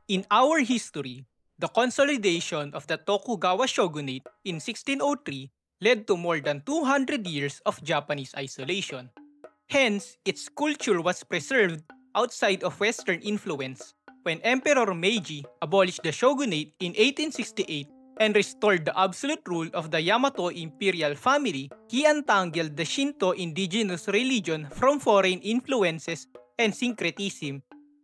In our history, the consolidation of the Tokugawa shogunate in 1603 led to more than 200 years of Japanese isolation. Hence, its culture was preserved outside of Western influence. When Emperor Meiji abolished the shogunate in 1868 and restored the absolute rule of the Yamato imperial family, he untangled the Shinto indigenous religion from foreign influences and syncretism,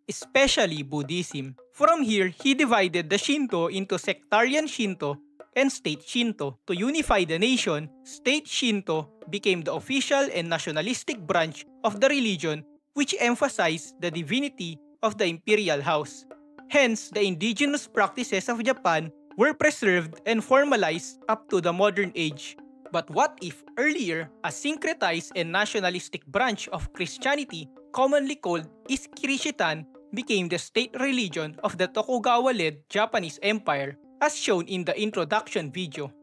especially Buddhism. From here, he divided the Shinto into sectarian Shinto and state Shinto. To unify the nation, state Shinto became the official and nationalistic branch of the religion, which emphasized the divinity of the imperial house. Hence, the indigenous practices of Japan were preserved and formalized up to the modern age. But what if earlier, a syncretized and nationalistic branch of Christianity, commonly called Iskirishitan, became the state religion of the Tokugawa-led Japanese Empire, as shown in the introduction video?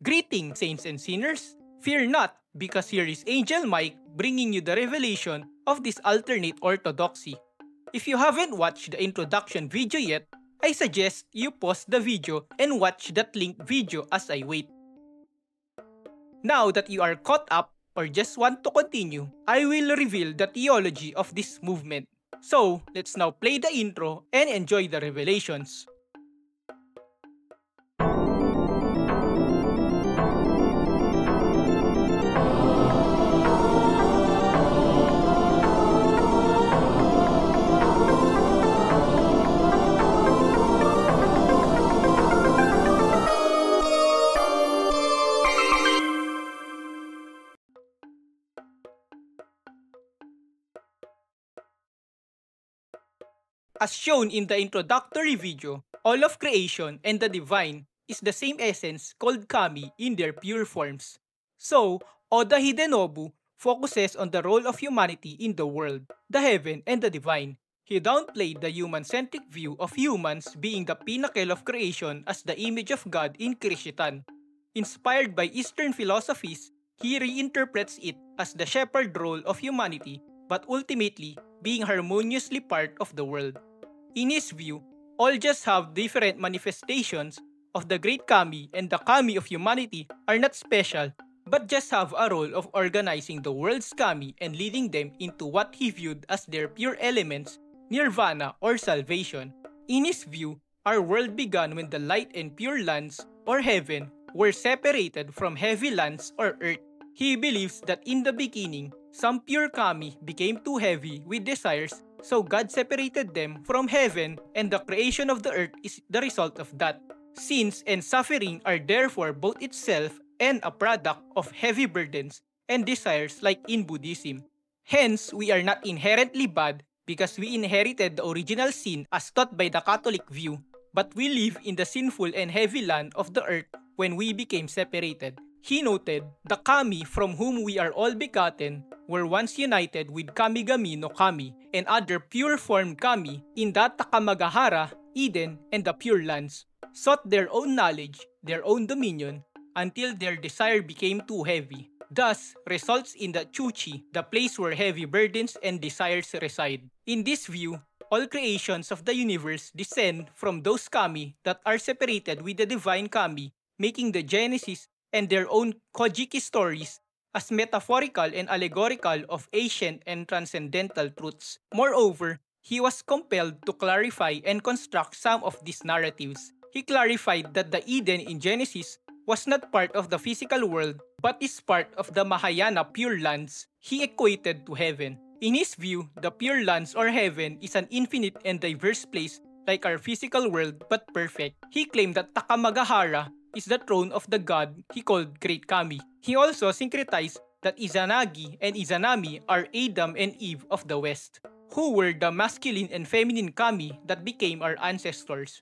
Greetings, saints and sinners! Fear not, because here is Angel Mike bringing you the revelation of this alternate orthodoxy. If you haven't watched the introduction video yet, I suggest you pause the video and watch that linked video as I wait. Now that you are caught up or just want to continue, I will reveal the theology of this movement. So, let's now play the intro and enjoy the revelations. As shown in the introductory video, all of creation and the divine is the same essence called kami in their pure forms. So, Oda Hidenobu focuses on the role of humanity in the world, the heaven and the divine. He downplayed the human-centric view of humans being the pinnacle of creation as the image of God in Kirishitan. Inspired by Eastern philosophies, he reinterprets it as the shepherd role of humanity, but ultimately being harmoniously part of the world. In his view, all just have different manifestations of the great kami, and the kami of humanity are not special but just have a role of organizing the world's kami and leading them into what he viewed as their pure elements, nirvana or salvation. In his view, our world began when the light and pure lands or heaven were separated from heavy lands or earth. He believes that in the beginning, some pure kami became too heavy with desires, so God separated them from heaven, and the creation of the earth is the result of that. Sins and suffering are therefore both itself and a product of heavy burdens and desires like in Buddhism. Hence, we are not inherently bad because we inherited the original sin as taught by the Catholic view, but we live in the sinful and heavy land of the earth when we became separated. He noted, the kami from whom we are all begotten were once united with Kamigami no Kami and other pure-formed kami in the Takamagahara, Eden, and the Pure Lands, sought their own knowledge, their own dominion, until their desire became too heavy. Thus, results in the Chuchi, the place where heavy burdens and desires reside. In this view, all creations of the universe descend from those kami that are separated with the divine kami, making the Genesis and their own Kojiki stories as metaphorical and allegorical of ancient and transcendental truths. Moreover, he was compelled to clarify and construct some of these narratives. He clarified that the Eden in Genesis was not part of the physical world but is part of the Mahayana Pure Lands he equated to heaven. In his view, the Pure Lands or heaven is an infinite and diverse place like our physical world but perfect. He claimed that Takamagahara is the throne of the god he called Great Kami. He also syncretized that Izanagi and Izanami are Adam and Eve of the West, who were the masculine and feminine kami that became our ancestors.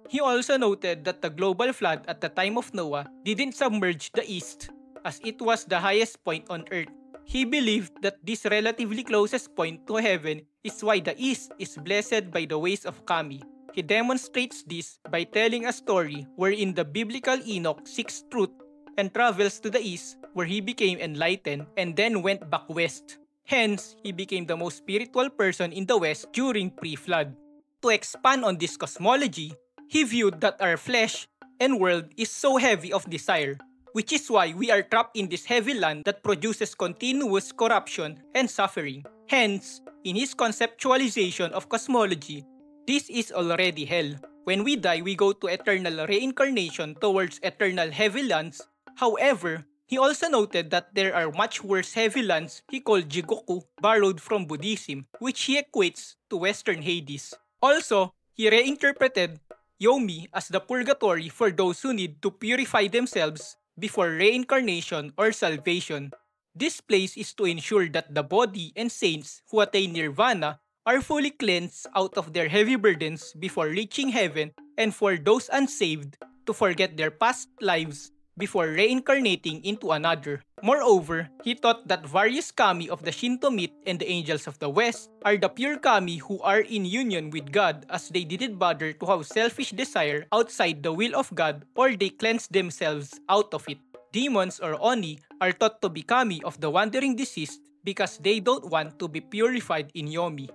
He also noted that the global flood at the time of Noah didn't submerge the East, as it was the highest point on Earth. He believed that this relatively closest point to heaven is why the East is blessed by the ways of Kami. He demonstrates this by telling a story wherein the biblical Enoch seeks truth and travels to the east where he became enlightened and then went back west. Hence, he became the most spiritual person in the west during pre-flood. To expand on this cosmology, he viewed that our flesh and world is so heavy of desire, which is why we are trapped in this heavy land that produces continuous corruption and suffering. Hence, in his conceptualization of cosmology, this is already hell. When we die, we go to eternal reincarnation towards eternal heavy lands. However, he also noted that there are much worse heavy lands he called Jigoku, borrowed from Buddhism, which he equates to Western Hades. Also, he reinterpreted Yomi as the purgatory for those who need to purify themselves before reincarnation or salvation. This place is to ensure that the body and saints who attain nirvana are fully cleansed out of their heavy burdens before reaching heaven, and for those unsaved to forget their past lives before reincarnating into another. Moreover, he taught that various kami of the Shinto myth and the angels of the West are the pure kami who are in union with God, as they didn't bother to have selfish desire outside the will of God, or they cleansed themselves out of it. Demons or oni are thought to be kami of the wandering deceased because they don't want to be purified in Yomi.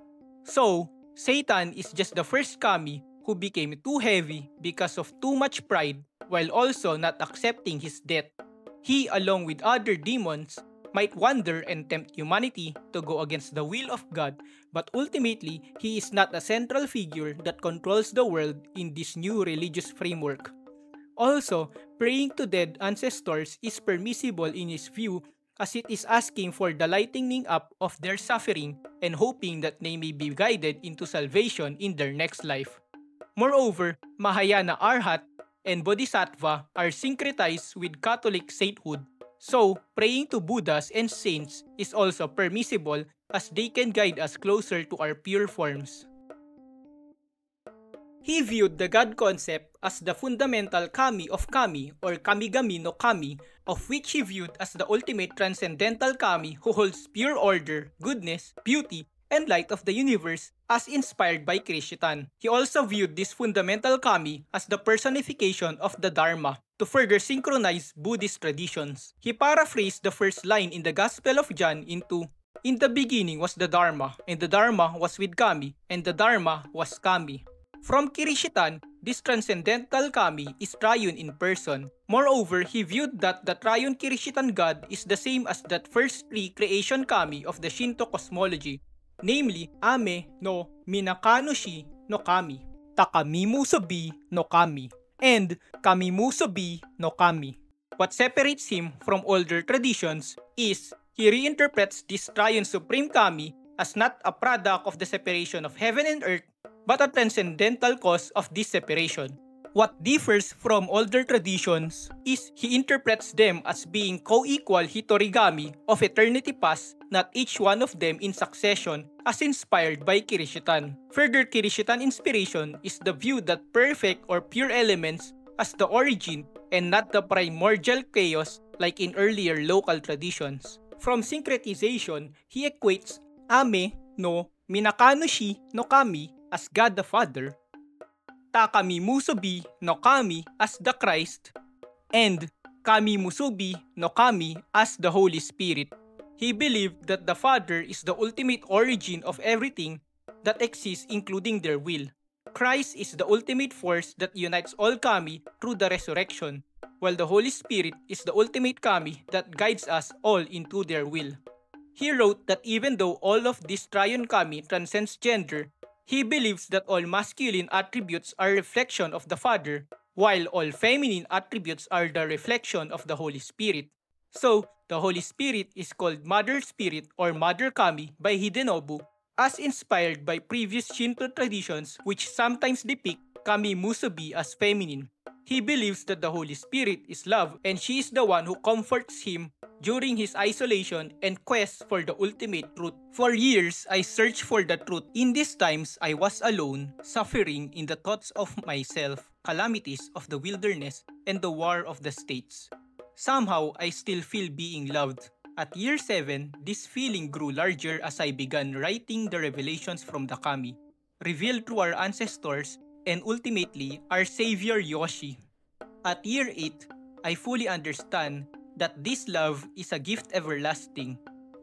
So, Satan is just the first kami who became too heavy because of too much pride while also not accepting his death. He, along with other demons, might wander and tempt humanity to go against the will of God, but ultimately, he is not a central figure that controls the world in this new religious framework. Also, praying to dead ancestors is permissible in his view, as it is asking for the lightening up of their suffering and hoping that they may be guided into salvation in their next life. Moreover, Mahayana Arhat and Bodhisattva are syncretized with Catholic sainthood, so praying to Buddhas and saints is also permissible as they can guide us closer to our pure forms. He viewed the God concept as the fundamental kami of kami or kamigami no kami, of which he viewed as the ultimate transcendental kami who holds pure order, goodness, beauty, and light of the universe as inspired by Krishitan. He also viewed this fundamental kami as the personification of the Dharma to further synchronize Buddhist traditions. He paraphrased the first line in the Gospel of John into, "In the beginning was the Dharma, and the Dharma was with Kami, and the Dharma was Kami." From Kirishitan, this transcendental kami is triune in person. Moreover, he viewed that the triune Kirishitan God is the same as that first three creation kami of the Shinto cosmology, namely Ame no Minakanushi no Kami, Takamimusobi no Kami, and Kamimusobi no Kami. What separates him from older traditions is he reinterprets this triune supreme kami as not a product of the separation of heaven and earth, but a transcendental cause of this separation. What differs from older traditions is he interprets them as being co-equal hitorigami of eternity past, not each one of them in succession as inspired by Kirishitan. Further Kirishitan inspiration is the view that perfect or pure elements as the origin and not the primordial chaos like in earlier local traditions. From syncretization, he equates Ame no Minakanushi no Kami as God the Father, Takamimusobi no Kami as the Christ, and Kamimusobi no Kami as the Holy Spirit. He believed that the Father is the ultimate origin of everything that exists, including their will. Christ is the ultimate force that unites all Kami through the resurrection, while the Holy Spirit is the ultimate Kami that guides us all into their will. He wrote that even though all of this triune Kami transcends gender, he believes that all masculine attributes are reflection of the Father, while all feminine attributes are the reflection of the Holy Spirit. So, the Holy Spirit is called Mother Spirit or Mother Kami by Hidenobu, as inspired by previous Shinto traditions which sometimes depict Kami Musobi as feminine. He believes that the Holy Spirit is love and she is the one who comforts him during his isolation and quest for the ultimate truth. For years, I searched for the truth. In these times, I was alone, suffering in the thoughts of myself, calamities of the wilderness, and the war of the states. Somehow, I still feel being loved. At year 7, this feeling grew larger as I began writing the revelations from the Kami, revealed through our ancestors, and ultimately, our Savior Yoshi. At year 8, I fully understand that this love is a gift everlasting,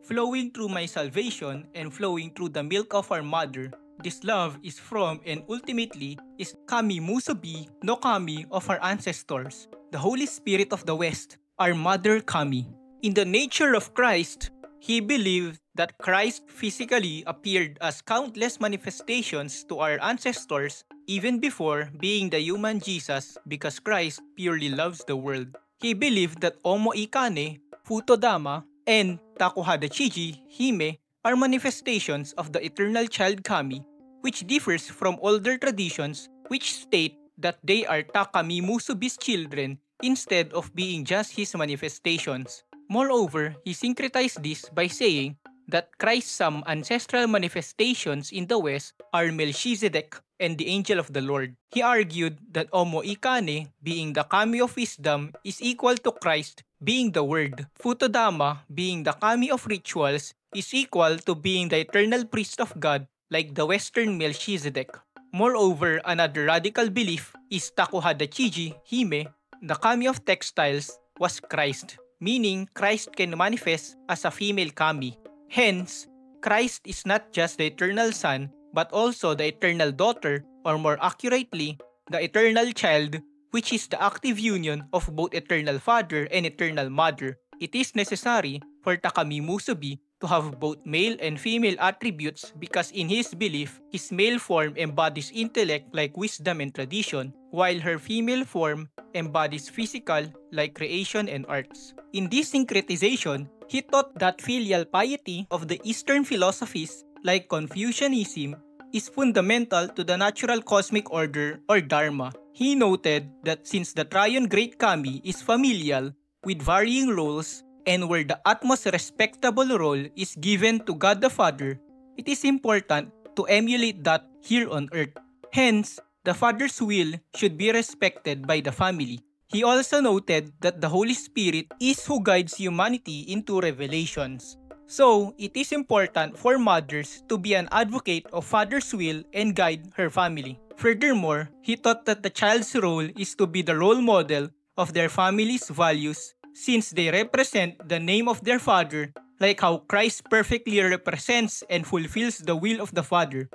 flowing through my salvation and flowing through the milk of our mother, this love is from and ultimately is Kami Musubi no Kami of our ancestors, the Holy Spirit of the West, our Mother Kami. In the nature of Christ, he believed that Christ physically appeared as countless manifestations to our ancestors even before being the human Jesus because Christ purely loves the world. He believed that Omo Ikane, Futodama, and Takuhada Chiji, Hime, are manifestations of the eternal child Kami, which differs from older traditions which state that they are Takami Musubi's children instead of being just his manifestations. Moreover, he syncretized this by saying that Christ's some ancestral manifestations in the West are Melchizedek and the angel of the Lord. He argued that Omo Ikane, being the Kami of wisdom, is equal to Christ being the Word. Futodama, being the Kami of rituals, is equal to being the eternal priest of God like the Western Melchizedek. Moreover, another radical belief is Takuhada Chiji, Hime, the Kami of textiles, was Christ, meaning Christ can manifest as a female Kami. Hence, Christ is not just the eternal Son, but also the eternal daughter, or more accurately, the eternal child, which is the active union of both eternal Father and eternal Mother. It is necessary for Takami Musubi to have both male and female attributes because in his belief, his male form embodies intellect like wisdom and tradition, while her female form embodies physical like creation and arts. In this syncretization, he taught that filial piety of the Eastern philosophies like Confucianism is fundamental to the natural cosmic order or Dharma. He noted that since the Triune Great Kami is familial with varying roles and where the utmost respectable role is given to God the Father, it is important to emulate that here on earth. Hence, the Father's will should be respected by the family. He also noted that the Holy Spirit is who guides humanity into revelations. So, it is important for mothers to be an advocate of Father's will and guide her family. Furthermore, he taught that the child's role is to be the role model of their family's values since they represent the name of their Father, like how Christ perfectly represents and fulfills the will of the Father.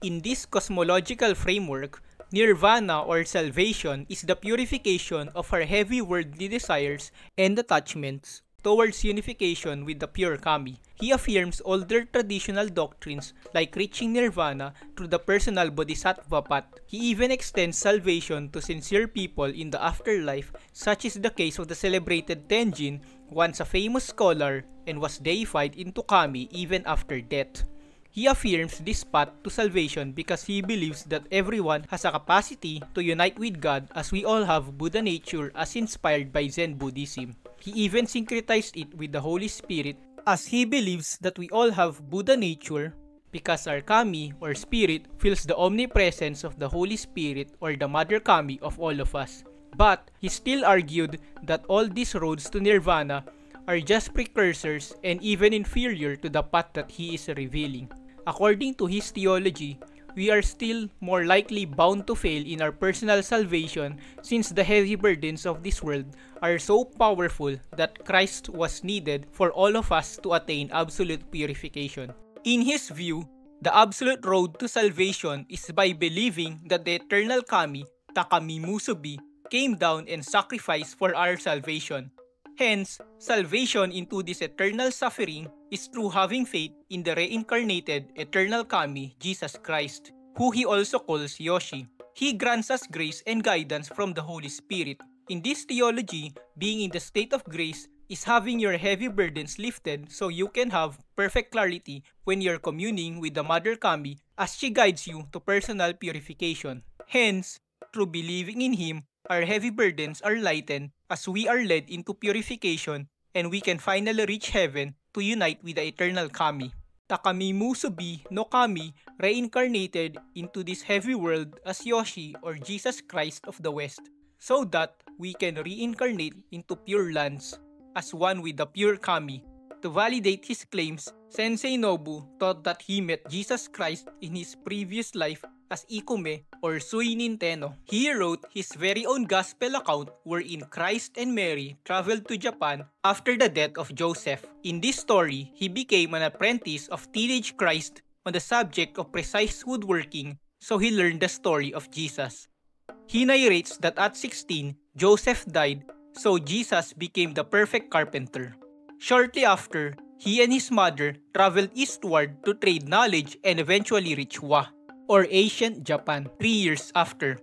In this cosmological framework, Nirvana or salvation is the purification of our heavy worldly desires and attachments towards unification with the pure Kami. He affirms older traditional doctrines like reaching Nirvana through the personal Bodhisattva path. He even extends salvation to sincere people in the afterlife, such is the case of the celebrated Tenjin, once a famous scholar and was deified into Kami even after death. He affirms this path to salvation because he believes that everyone has a capacity to unite with God as we all have Buddha nature as inspired by Zen Buddhism. He even syncretized it with the Holy Spirit as he believes that we all have Buddha nature because our Kami or Spirit feels the omnipresence of the Holy Spirit or the Mother Kami of all of us. But he still argued that all these roads to Nirvana are just precursors and even inferior to the path that he is revealing. According to his theology, we are still more likely bound to fail in our personal salvation since the heavy burdens of this world are so powerful that Christ was needed for all of us to attain absolute purification. In his view, the absolute road to salvation is by believing that the eternal Kami, Takami Musubi, came down and sacrificed for our salvation. Hence, salvation into this eternal suffering is through having faith in the reincarnated eternal Kami, Jesus Christ, who he also calls Yoshi. He grants us grace and guidance from the Holy Spirit. In this theology, being in the state of grace is having your heavy burdens lifted so you can have perfect clarity when you're communing with the Mother Kami as she guides you to personal purification. Hence, through believing in Him, our heavy burdens are lightened as we are led into purification and we can finally reach heaven to unite with the eternal Kami. Takami Musubi no Kami reincarnated into this heavy world as Yoshi or Jesus Christ of the West so that we can reincarnate into pure lands as one with the pure Kami. To validate his claims, Sensei Nobu thought that he met Jesus Christ in his previous life as Ikume or Sui Nintendo. He wrote his very own gospel account wherein Christ and Mary traveled to Japan after the death of Joseph. In this story, he became an apprentice of teenage Christ on the subject of precise woodworking, so he learned the story of Jesus. He narrates that at 16, Joseph died, so Jesus became the perfect carpenter. Shortly after, he and his mother traveled eastward to trade knowledge and eventually reach Wa, or ancient Japan, 3 years after.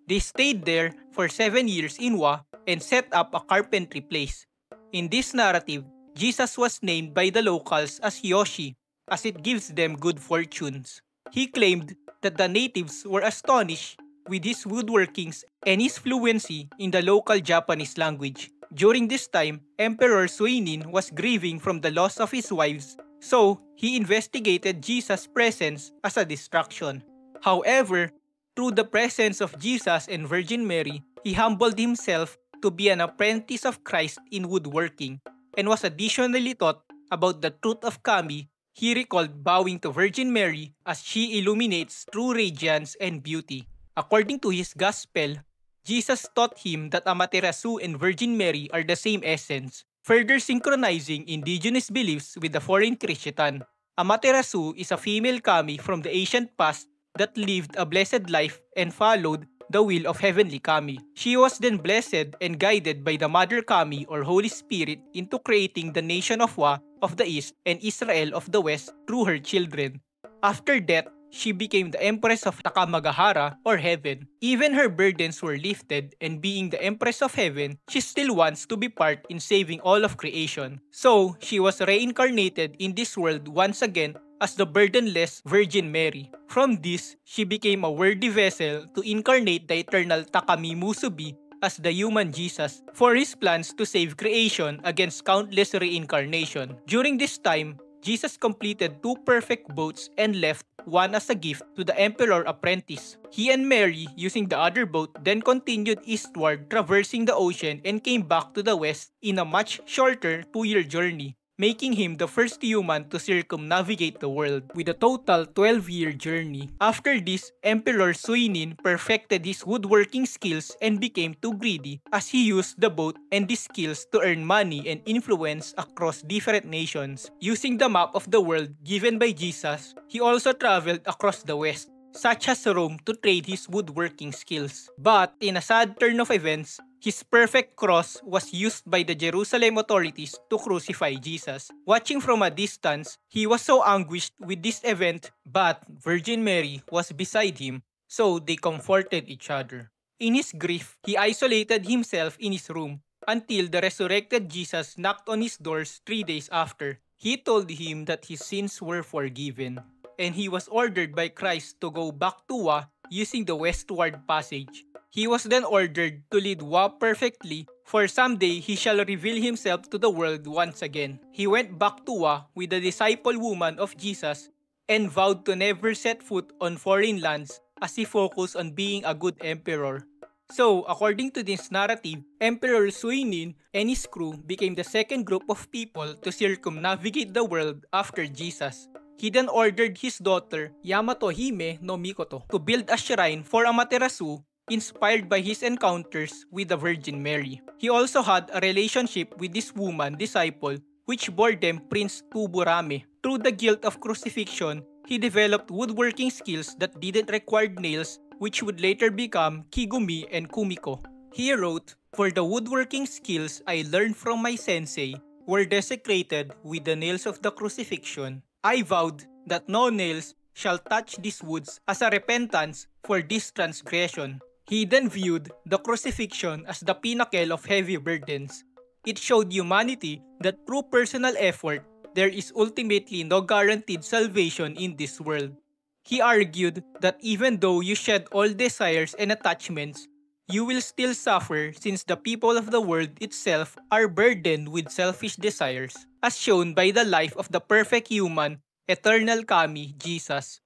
They stayed there for 7 years in Wa and set up a carpentry place. In this narrative, Jesus was named by the locals as Yoshi, as it gives them good fortunes. He claimed that the natives were astonished with his woodworkings and his fluency in the local Japanese language. During this time, Emperor Suinin was grieving from the loss of his wives, so he investigated Jesus' presence as a distraction. However, through the presence of Jesus and Virgin Mary, he humbled himself to be an apprentice of Christ in woodworking and was additionally taught about the truth of Kami. He recalled bowing to Virgin Mary as she illuminates true radiance and beauty. According to his gospel, Jesus taught him that Amaterasu and Virgin Mary are the same essence, further synchronizing indigenous beliefs with the foreign Christian. Amaterasu is a female kami from the ancient past that lived a blessed life and followed the will of heavenly kami. She was then blessed and guided by the Mother Kami or Holy Spirit into creating the nation of Wa of the East and Israel of the West through her children. After death, she became the Empress of Takamagahara or Heaven. Even her burdens were lifted, and being the Empress of Heaven, she still wants to be part in saving all of creation. So, she was reincarnated in this world once again as the burdenless Virgin Mary. From this, she became a worthy vessel to incarnate the eternal Takami Musubi as the human Jesus for his plans to save creation against countless reincarnation. During this time, Jesus completed 2 perfect boats and left one as a gift to the emperor apprentice. He and Mary, using the other boat, then continued eastward, traversing the ocean, and came back to the west in a much shorter 2-year journey, making him the first human to circumnavigate the world with a total 12-year journey. After this, Emperor Suinin perfected his woodworking skills and became too greedy as he used the boat and these skills to earn money and influence across different nations. Using the map of the world given by Jesus, he also traveled across the west, such as Rome, to trade his woodworking skills. But in a sad turn of events, his perfect cross was used by the Jerusalem authorities to crucify Jesus. Watching from a distance, he was so anguished with this event, but Virgin Mary was beside him, so they comforted each other. In his grief, he isolated himself in his room until the resurrected Jesus knocked on his doors 3 days after. He told him that his sins were forgiven, and he was ordered by Christ to go back to Wa using the westward passage. He was then ordered to lead Wa perfectly, for someday he shall reveal himself to the world once again. He went back to Wa with the disciple woman of Jesus and vowed to never set foot on foreign lands as he focused on being a good emperor. So, according to this narrative, Emperor Suinin and his crew became the second group of people to circumnavigate the world after Jesus. He then ordered his daughter, Yamato Hime no Mikoto, to build a shrine for Amaterasu inspired by his encounters with the Virgin Mary. He also had a relationship with this woman disciple which bore them Prince Tuburame. Through the guilt of crucifixion, he developed woodworking skills that didn't require nails, which would later become Kigumi and Kumiko. He wrote, "For the woodworking skills I learned from my sensei were desecrated with the nails of the crucifixion. I vowed that no nails shall touch these woods as a repentance for this transgression." He then viewed the crucifixion as the pinnacle of heavy burdens. It showed humanity that through personal effort, there is ultimately no guaranteed salvation in this world. He argued that even though you shed all desires and attachments, you will still suffer since the people of the world itself are burdened with selfish desires, as shown by the life of the perfect human, eternal Kami, Jesus.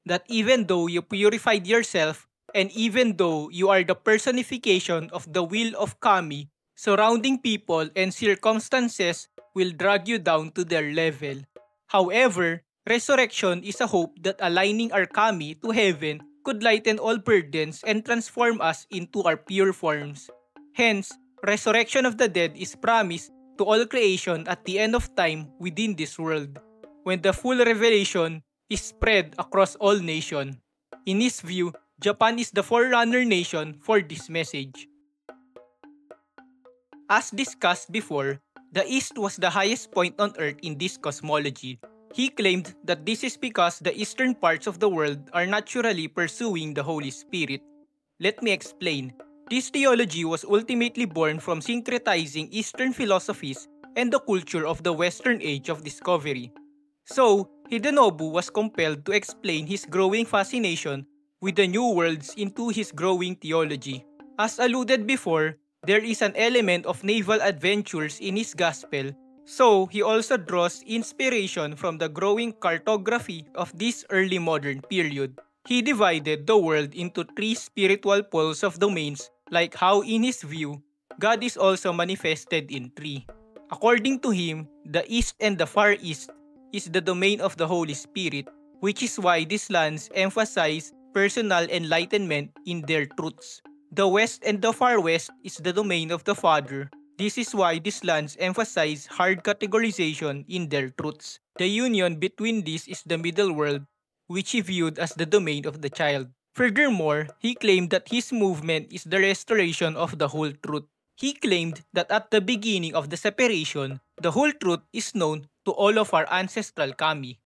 That even though you purified yourself, and even though you are the personification of the will of Kami, surrounding people and circumstances will drag you down to their level. However, resurrection is a hope that aligning our Kami to heaven could lighten all burdens and transform us into our pure forms. Hence, resurrection of the dead is promised to all creation at the end of time within this world, when the full revelation is spread across all nations. In his view, Japan is the forerunner nation for this message. As discussed before, the East was the highest point on Earth in this cosmology. He claimed that this is because the eastern parts of the world are naturally pursuing the Holy Spirit. Let me explain. This theology was ultimately born from syncretizing Eastern philosophies and the culture of the Western Age of Discovery. So, Hidenobu was compelled to explain his growing fascination with the new worlds into his growing theology. As alluded before, there is an element of naval adventures in his gospel, so he also draws inspiration from the growing cartography of this early modern period. He divided the world into three spiritual poles of domains, like how in his view, God is also manifested in three. According to him, the East and the Far East is the domain of the Holy Spirit, which is why these lands emphasize personal enlightenment in their truths. The West and the Far West is the domain of the Father. This is why these lands emphasize hard categorization in their truths. The union between these is the middle world, which he viewed as the domain of the child. Furthermore, he claimed that his movement is the restoration of the whole truth. He claimed that at the beginning of the separation, the whole truth is known to all of our ancestral kami.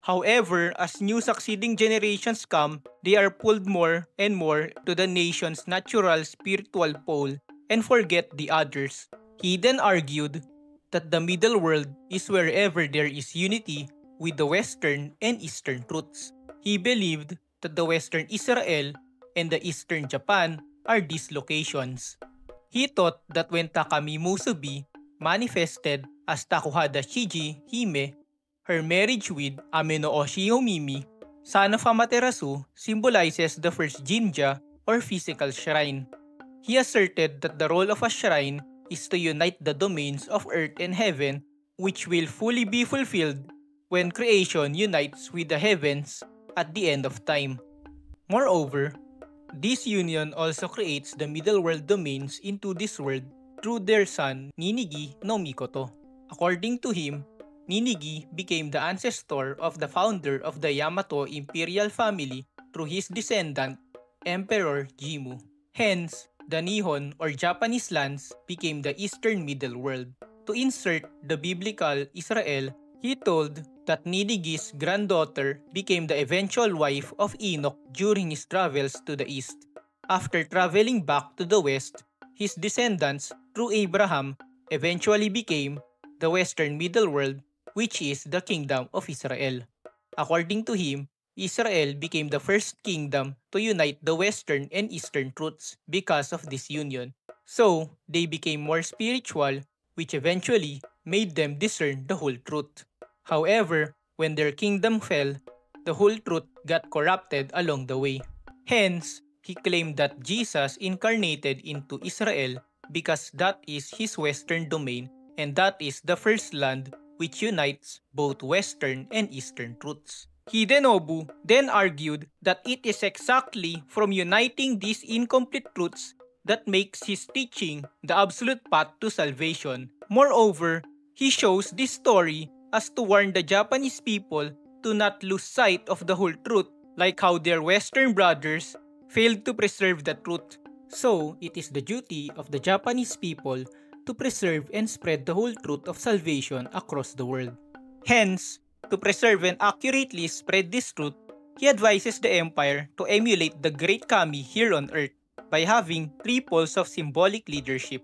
However, as new succeeding generations come, they are pulled more and more to the nation's natural spiritual pole and forget the others. He then argued that the middle world is wherever there is unity with the Western and Eastern truths. He believed that the Western Israel and the Eastern Japan are these locations. He thought that when Takami Musubi manifested as Takuhada Shiji Hime, her marriage with Amenooshi Homimi, son of Amaterasu, symbolizes the first jinja or physical shrine. He asserted that the role of a shrine is to unite the domains of earth and heaven, which will fully be fulfilled when creation unites with the heavens at the end of time. Moreover, this union also creates the middle world domains into this world through their son Ninigi no Mikoto. According to him, Ninigi became the ancestor of the founder of the Yamato imperial family through his descendant, Emperor Jimmu. Hence, the Nihon or Japanese lands became the eastern middle world. To insert the biblical Israel, he told that Ninigi's granddaughter became the eventual wife of Enoch during his travels to the east. After traveling back to the west, his descendants, through Abraham, eventually became the western middle world, which is the kingdom of Israel. According to him, Israel became the first kingdom to unite the western and eastern truths because of this union. So, they became more spiritual, which eventually made them discern the whole truth. However, when their kingdom fell, the whole truth got corrupted along the way. Hence, he claimed that Jesus incarnated into Israel because that is his western domain and that is the first land which unites both western and eastern truths. Hidenobu then argued that it is exactly from uniting these incomplete truths that makes his teaching the absolute path to salvation. Moreover, he shows this story as to warn the Japanese people to not lose sight of the whole truth, like how their Western brothers failed to preserve the truth. So, it is the duty of the Japanese people to preserve and spread the whole truth of salvation across the world. Hence, to preserve and accurately spread this truth, he advises the empire to emulate the great kami here on earth by having three poles of symbolic leadership.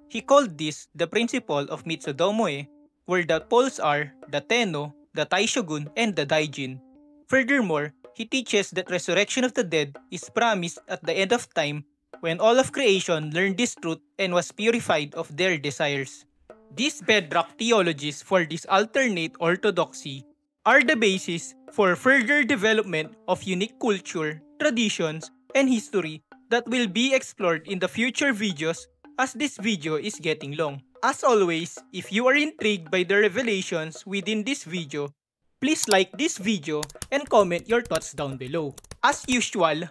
He called this the principle of Mitsudomoe, where the poles are the Tenno, the Taishogun, and the Daijin. Furthermore, he teaches that resurrection of the dead is promised at the end of time when all of creation learned this truth and was purified of their desires. These bedrock theologies for this alternate orthodoxy are the basis for further development of unique culture, traditions, and history that will be explored in the future videos as this video is getting long. As always, if you are intrigued by the revelations within this video, please like this video and comment your thoughts down below. As usual,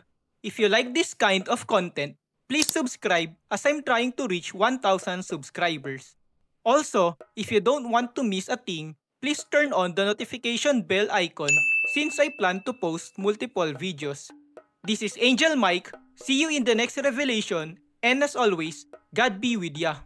if you like this kind of content, please subscribe as I'm trying to reach 1,000 subscribers. Also, if you don't want to miss a thing, please turn on the notification bell icon since I plan to post multiple videos. This is Angel Mike, see you in the next revelation, and as always, God be with ya.